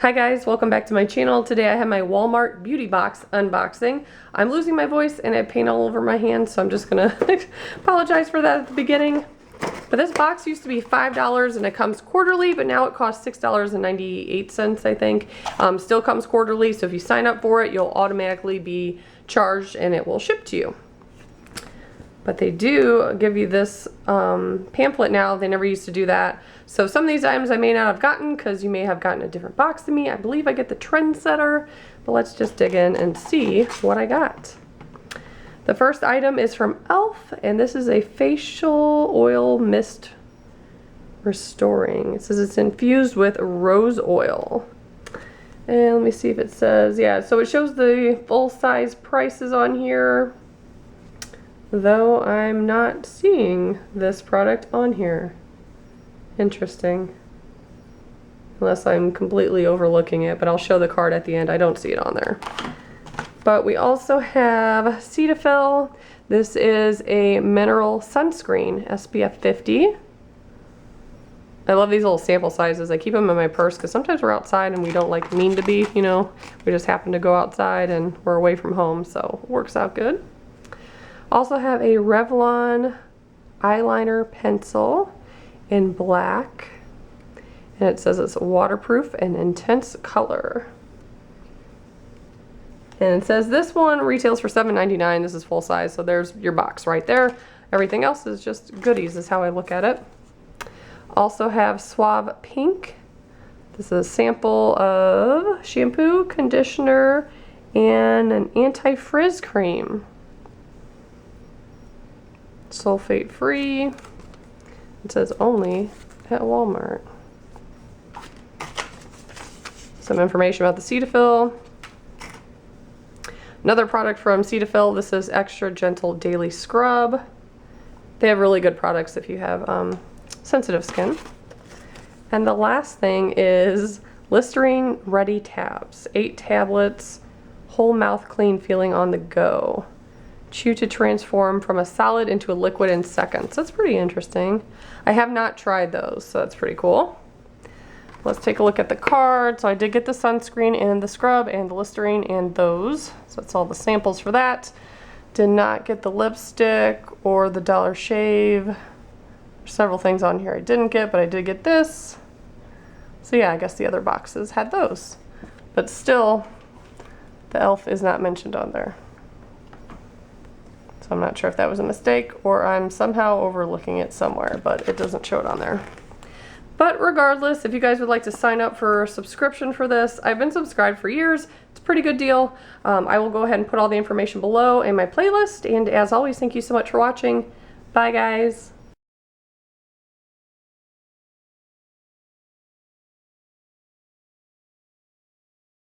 Hi guys, welcome back to my channel. Today I have my Walmart beauty box unboxing. I'm losing my voice and I have paint all over my hands, so I'm just gonna apologize for that at the beginning. But this box used to be $5 and it comes quarterly, but now it costs $6.98, I think. Still comes quarterly, so if you sign up for it, you'll automatically be charged and it will ship to you. But they do give you this pamphlet now. They never used to do that. So some of these items I may not have gotten because you may have gotten a different box than me. I believe I get the trendsetter, but let's just dig in and see what I got. The first item is from e.l.f. and this is a facial oil mist restoring. It says it's infused with rose oil. And let me see if it says, yeah, so it shows the full-size prices on here. Though I'm not seeing this product on here. Interesting. Unless I'm completely overlooking it, but I'll show the card at the end. I don't see it on there. But we also have Cetaphil. This is a mineral sunscreen, SPF 50. I love these little sample sizes. I keep them in my purse because sometimes we're outside and we don't like mean to be, you know. We just happen to go outside and we're away from home, so it works out good. Also have a Revlon eyeliner pencil in black, and it says it's waterproof and intense color. And it says this one retails for $7.99. This is full size, so there's your box right there. Everything else is just goodies is how I look at it. Also have Suave Pink. This is a sample of shampoo, conditioner, and an anti-frizz cream. Sulfate free. It says only at Walmart. Some information about the Cetaphil. Another product from Cetaphil. This is Extra Gentle Daily Scrub. They have really good products if you have sensitive skin. And the last thing is Listerine Ready Tabs. 8 tablets, whole mouth clean feeling on the go. Chew to transform from a solid into a liquid in seconds. That's pretty interesting. I have not tried those, so that's pretty cool. Let's take a look at the card. So I did get the sunscreen and the scrub and the Listerine and those. So that's all the samples for that. Did not get the lipstick or the Dollar Shave. There's several things on here I didn't get, but I did get this. So yeah, I guess the other boxes had those. But still, the e.l.f. is not mentioned on there. I'm not sure if that was a mistake or I'm somehow overlooking it somewhere, but it doesn't show it on there. But regardless, if you guys would like to sign up for a subscription for this, I've been subscribed for years. It's a pretty good deal. I will go ahead and put all the information below in my playlist. And as always, thank you so much for watching. Bye, guys.